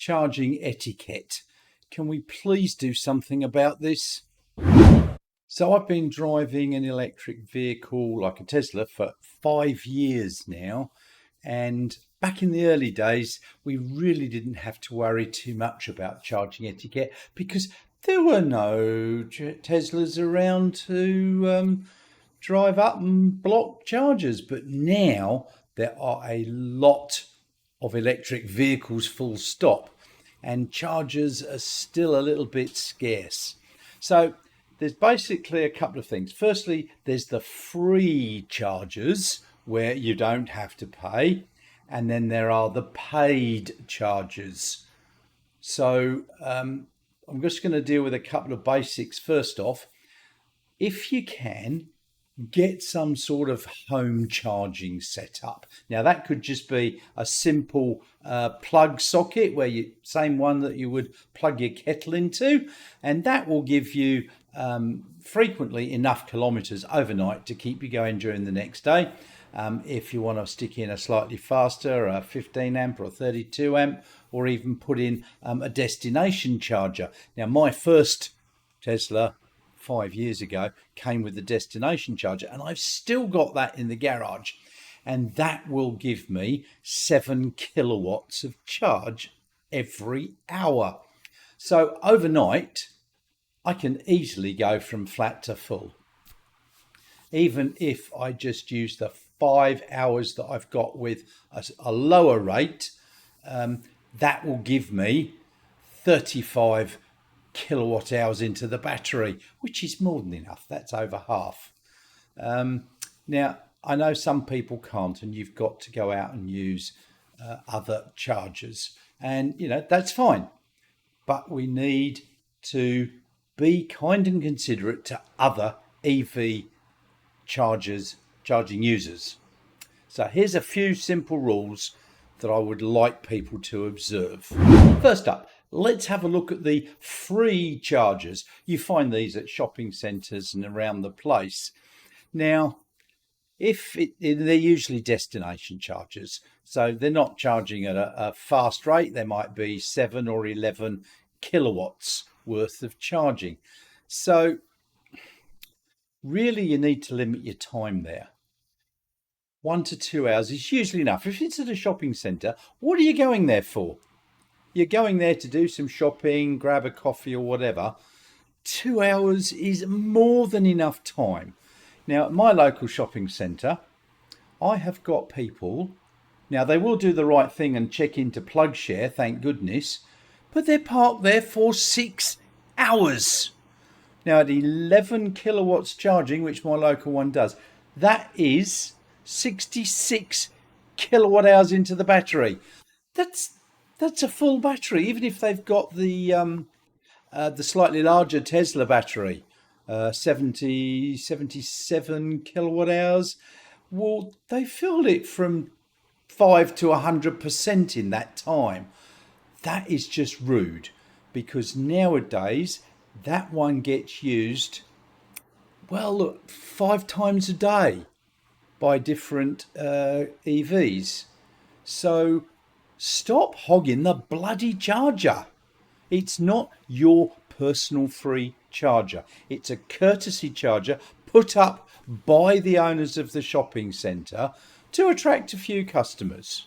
charging etiquette. Can we please do something about this? So I've been driving an electric vehicle like a Tesla for 5 years now. And back in the early days, we really didn't have to worry too much about charging etiquette because there were no Teslas around to drive up and block chargers. But now there are a lot of electric vehicles full stop, and chargers are still a little bit scarce. So there's basically a couple of things. Firstly, there's the free chargers where you don't have to pay, and then there are the paid chargers. So I'm just going to deal with a couple of basics. First off, if you can, get some sort of home charging setup. Now that could just be a simple plug socket where you same one that you would plug your kettle into, and that will give you frequently enough kilometers overnight to keep you going during the next day. If you want to stick in a slightly faster, a 15 amp or a 32 amp, or even put in a destination charger. Now my first Tesla 5 years ago came with the destination charger, and I've still got that in the garage, and that will give me 7 kilowatts of charge every hour. So overnight I can easily go from flat to full. Even if I just use the 5 hours that I've got with a lower rate, that will give me 35 kilowatt hours into the battery, which is more than enough. That's over half. Now, I know some people can't, and you've got to go out and use other chargers, and that's fine. But we need to be kind and considerate to other EV charging users. So here's a few simple rules that I would like people to observe. First up, let's have a look at the free chargers. You find these at shopping centres and around the place. Now, they're usually destination chargers, so they're not charging at a fast rate. There might be 7 or 11 kilowatts worth of charging. So really you need to limit your time there. 1 to 2 hours is usually enough. If it's at a shopping centre, what are you going there for? You're going there to do some shopping, grab a coffee or whatever. 2 hours is more than enough time. Now, at my local shopping centre, I have got people, now they will do the right thing and check into PlugShare, thank goodness, but they're parked there for 6 hours. Now, at 11 kilowatts charging, which my local one does, that is 66 kilowatt hours into the battery. That's a full battery, even if they've got the slightly larger Tesla battery, 77 kilowatt hours. Well, they filled it from 5 to 100% in that time. That is just rude, because nowadays that one gets used, well, look, 5 times a day by different EVs. So stop hogging the bloody charger. It's not your personal free charger. It's a courtesy charger put up by the owners of the shopping centre to attract a few customers.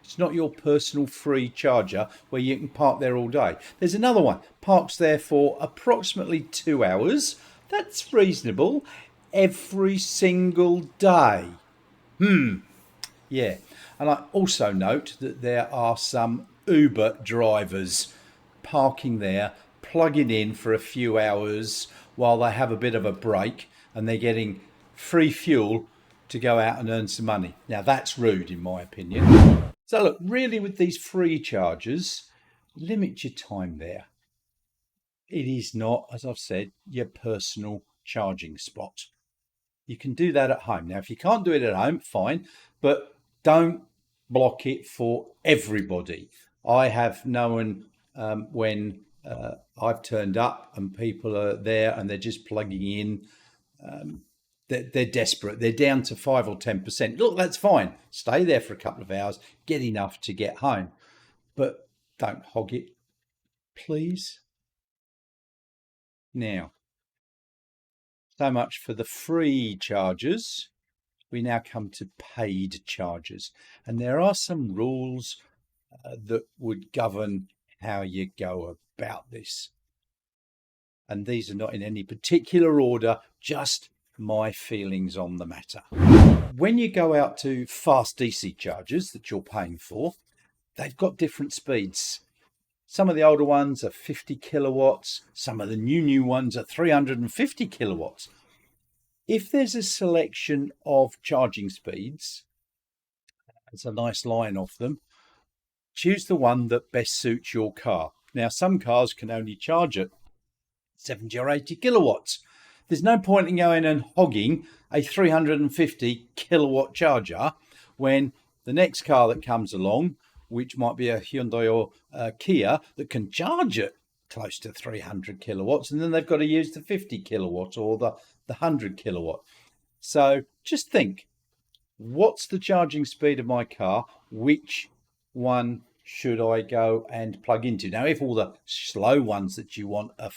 It's not your personal free charger where you can park there all day. There's another one, parks there for approximately 2 hours. That's reasonable. Every single day. Yeah. And I also note that there are some Uber drivers parking there, plugging in for a few hours while they have a bit of a break, and they're getting free fuel to go out and earn some money. Now that's rude in my opinion. So look, really with these free chargers, limit your time there. It is not, as I've said, your personal charging spot. You can do that at home. Now, if you can't do it at home, fine, but don't block it for everybody. I have known when I've turned up and people are there and they're just plugging in, they're desperate. They're down to 5 or 10%. Look, that's fine. Stay there for a couple of hours, get enough to get home. But Don't hog it, please. Now, so much for the free chargers. We now come to paid chargers, and there are some rules that would govern how you go about this. And these are not in any particular order, just my feelings on the matter. When you go out to fast DC chargers that you're paying for, they've got different speeds. Some of the older ones are 50 kilowatts. Some of the new ones are 350 kilowatts. If there's a selection of charging speeds, there's a nice line of them, choose the one that best suits your car. Now, some cars can only charge at 70 or 80 kilowatts. There's no point in going and hogging a 350 kilowatt charger when the next car that comes along, which might be a Hyundai or a Kia, that can charge at close to 300 kilowatts, and then they've got to use the 50 kilowatt or the 100 kilowatt. So just think, what's the charging speed of my car? Which one should I go and plug into? Now, if all the slow ones that you want are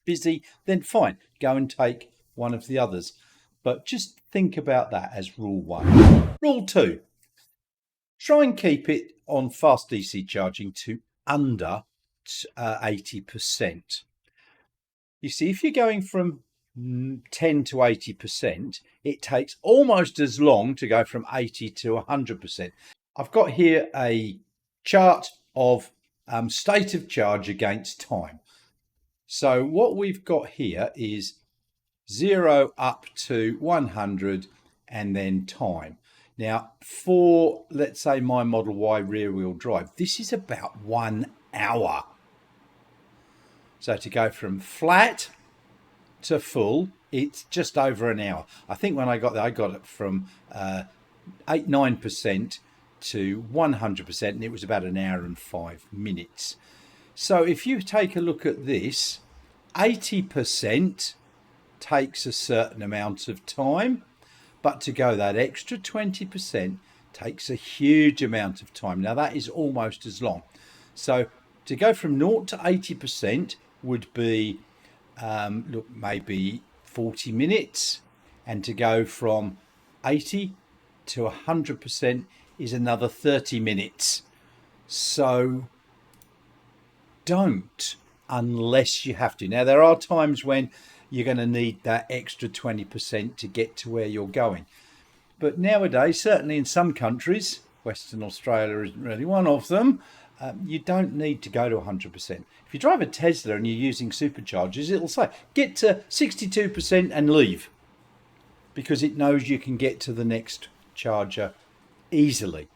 busy, then fine, go and take one of the others. But just think about that as rule 1. Rule 2, try and keep it on fast DC charging to under 80%. You see, if you're going from 10 to 80%, it takes almost as long to go from 80 to 100%. I've got here a chart of state of charge against time. So what we've got here is 0 up to 100 and then time. Now, for, let's say, my Model Y rear wheel drive, this is about 1 hour. So to go from flat to full, it's just over an hour. I think when I got there, I got it from 9% to 100%, and it was about an hour and 5 minutes. So if you take a look at this, 80% takes a certain amount of time, but to go that extra 20% takes a huge amount of time. Now that is almost as long. So to go from 0 to 80% would be, maybe 40 minutes. And to go from 80 to 100% is another 30 minutes. So don't, unless you have to. Now, there are times when you're going to need that extra 20% to get to where you're going. But nowadays, certainly in some countries, Western Australia isn't really one of them, you don't need to go to 100%. If you drive a Tesla and you're using superchargers, it'll say, get to 62% and leave, because it knows you can get to the next charger easily.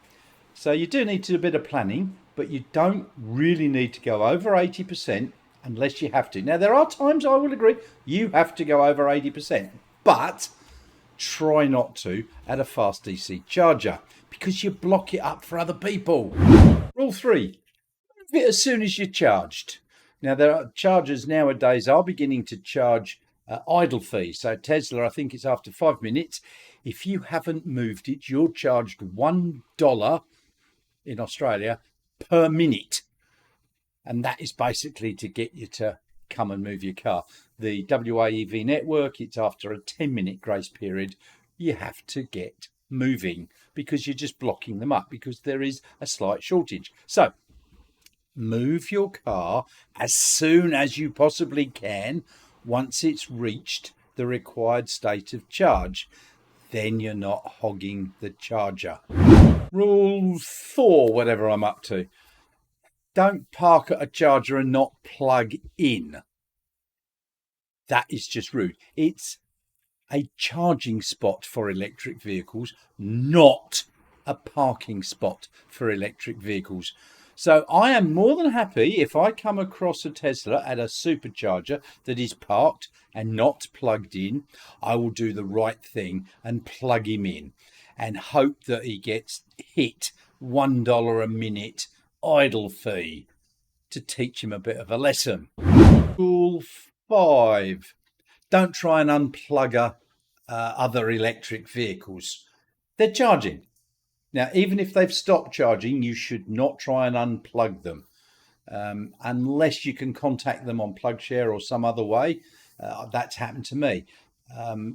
So you do need to do a bit of planning, but you don't really need to go over 80% unless you have to. Now, there are times, I will agree, you have to go over 80%, but try not to at a fast DC charger, because you block it up for other people. Rule 3, move it as soon as you're charged. Now, there are chargers nowadays are beginning to charge idle fees. So Tesla, I think it's after 5 minutes. If you haven't moved it, you're charged $1 in Australia per minute. And that is basically to get you to come and move your car. The WAEV network, it's after a 10-minute grace period. You have to get moving because you're just blocking them up because there is a slight shortage. So move your car as soon as you possibly can once it's reached the required state of charge. Then you're not hogging the charger. Rule 4, whatever I'm up to. Don't park at a charger and not plug in. That is just rude. It's a charging spot for electric vehicles, not a parking spot for electric vehicles. So I am more than happy if I come across a Tesla at a supercharger that is parked and not plugged in. I will do the right thing and plug him in and hope that he gets hit $1 a minute idle fee to teach him a bit of a lesson. Rule 5. Don't try and unplug other electric vehicles. They're charging. Now, even if they've stopped charging, you should not try and unplug them. unless you can contact them on PlugShare or some other way. That's happened to me.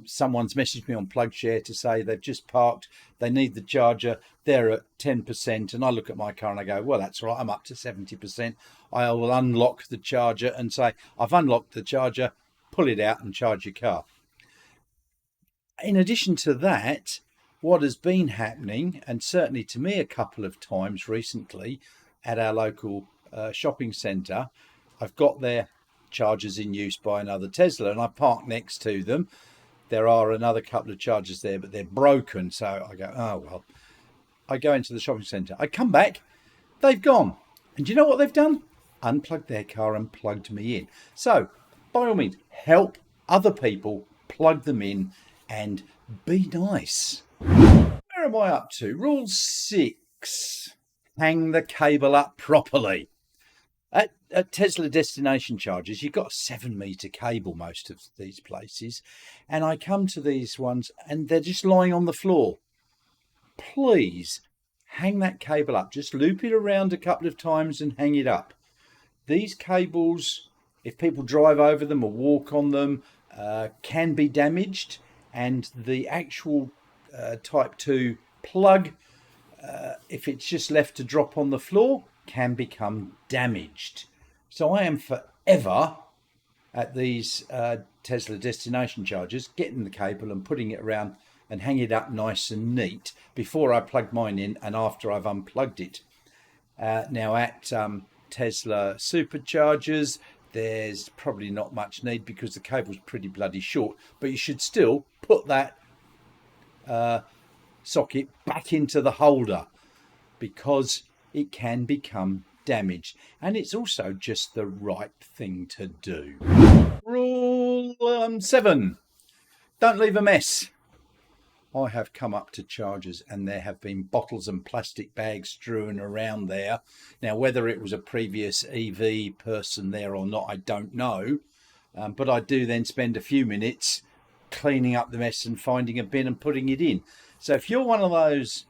Someone's messaged me on PlugShare to say they've just parked, they need the charger, they're at 10%, and I look at my car and I go, well, that's right, I'm up to 70%. I will unlock the charger and say, I've unlocked the charger, pull it out and charge your car. In addition to that, what has been happening, and certainly to me a couple of times recently at our local shopping centre, I've got their chargers in use by another Tesla and I park next to them. There are another couple of chargers there, but they're broken. So I go, oh, well, I go into the shopping centre. I come back, they've gone. And do you know what they've done? Unplugged their car and plugged me in. So by all means, help other people, plug them in and be nice. Where am I up to? Rule 6, hang the cable up properly. At Tesla destination chargers, you've got a 7-metre cable most of these places. And I come to these ones and they're just lying on the floor. Please hang that cable up. Just loop it around a couple of times and hang it up. These cables, if people drive over them or walk on them, can be damaged. And the actual Type 2 plug, if it's just left to drop on the floor, can become damaged. So I am forever at these Tesla destination chargers getting the cable and putting it around and hang it up nice and neat before I plug mine in and after I've unplugged it. Now at Tesla superchargers, there's probably not much need because the cable's pretty bloody short, but you should still put that socket back into the holder because it can become damaged, and it's also just the right thing to do. Rule 7, don't leave a mess. I have come up to chargers and there have been bottles and plastic bags strewn around there. Now, whether it was a previous EV person there or not, I don't know, but I do then spend a few minutes cleaning up the mess and finding a bin and putting it in. So if you're one of those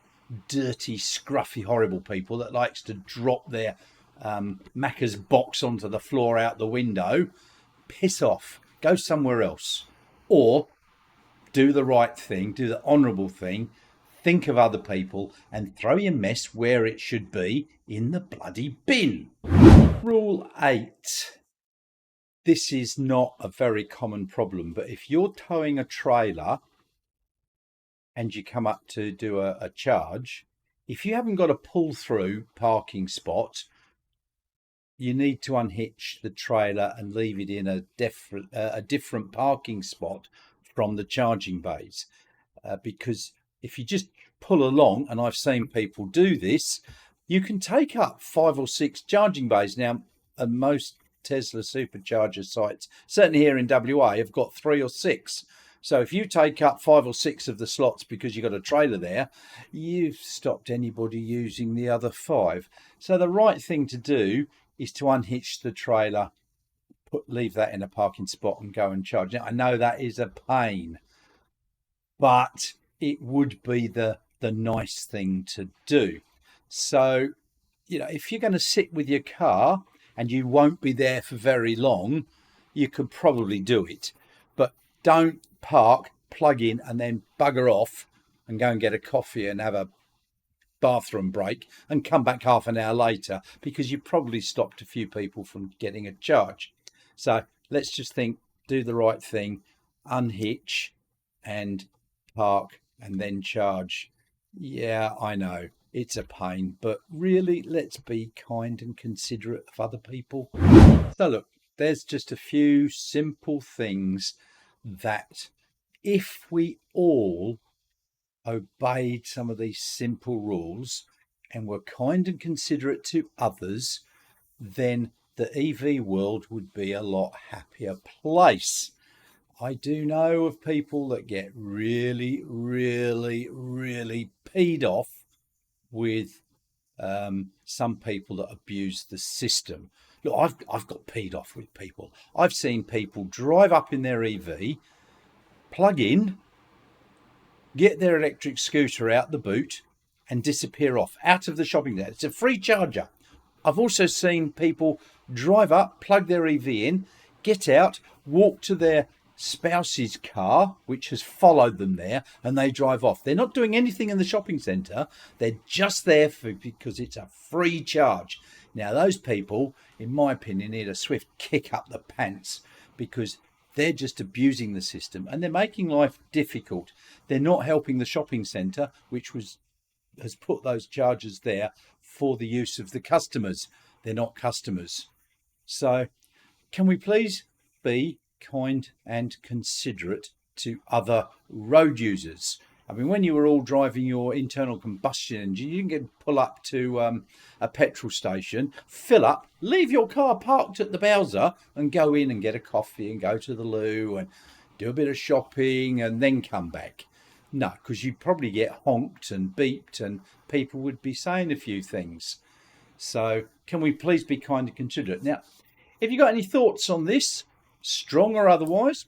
dirty, scruffy, horrible people that likes to drop their Macca's box onto the floor out the window, piss off, go somewhere else, or do the right thing, do the honourable thing, think of other people and throw your mess where it should be, in the bloody bin. Rule 8. This is not a very common problem, but if you're towing a trailer and you come up to do a charge, if you haven't got a pull-through parking spot, you need to unhitch the trailer and leave it in a different parking spot from the charging bays. Because if you just pull along, and I've seen people do this, you can take up 5 or 6 charging bays. Now, most Tesla supercharger sites, certainly here in WA, have got 3 or 6. So if you take up 5 or 6 of the slots because you've got a trailer there, you've stopped anybody using the other 5. So the right thing to do is to unhitch the trailer, leave that in a parking spot and go and charge. Now, I know that is a pain, but it would be the nice thing to do. So, if you're going to sit with your car and you won't be there for very long, you could probably do it. But don't park, plug in, and then bugger off and go and get a coffee and have a bathroom break and come back half an hour later, because you probably stopped a few people from getting a charge. So let's just think, do the right thing, unhitch and park and then charge. Yeah, I know it's a pain, but really, let's be kind and considerate of other people. So look, there's just a few simple things that if we all obeyed some of these simple rules and were kind and considerate to others, then the EV world would be a lot happier place. I do know of people that get really, really, really peed off with some people that abuse the system. Look, I've got peed off with people. I've seen people drive up in their EV, plug in, get their electric scooter out the boot and disappear off out of the shopping centre. It's a free charger. I've also seen people drive up, plug their EV in, get out, walk to their spouse's car, which has followed them there, and they drive off. They're not doing anything in the shopping centre. They're just there because it's a free charge. Now, those people, in my opinion, need a swift kick up the pants, because they're just abusing the system and they're making life difficult. They're not helping the shopping centre, which has put those charges there for the use of the customers. They're not customers. So can we please be kind and considerate to other road users? I mean, when you were all driving your internal combustion engine, you can pull up to a petrol station, fill up, leave your car parked at the Bowser and go in and get a coffee and go to the loo and do a bit of shopping and then come back. No, because you'd probably get honked and beeped and people would be saying a few things. So can we please be kind and considerate? Now, if you've got any thoughts on this, strong or otherwise,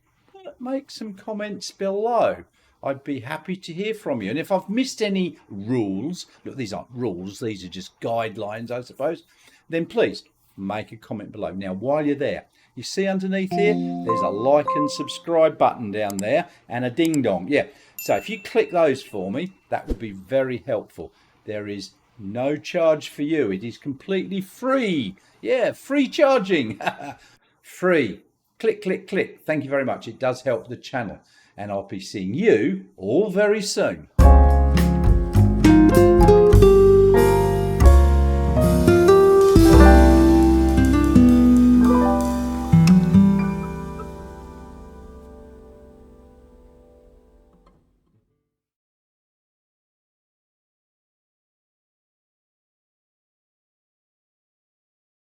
make some comments below. I'd be happy to hear from you. And if I've missed any rules, look, these aren't rules, these are just guidelines, I suppose, then please make a comment below. Now, while you're there, you see underneath here, there's a like and subscribe button down there and a ding dong. Yeah, so if you click those for me, that would be very helpful. There is no charge for you. It is completely free. Yeah, free charging. Free. Click, click, click. Thank you very much. It does help the channel. And I'll be seeing you all very soon.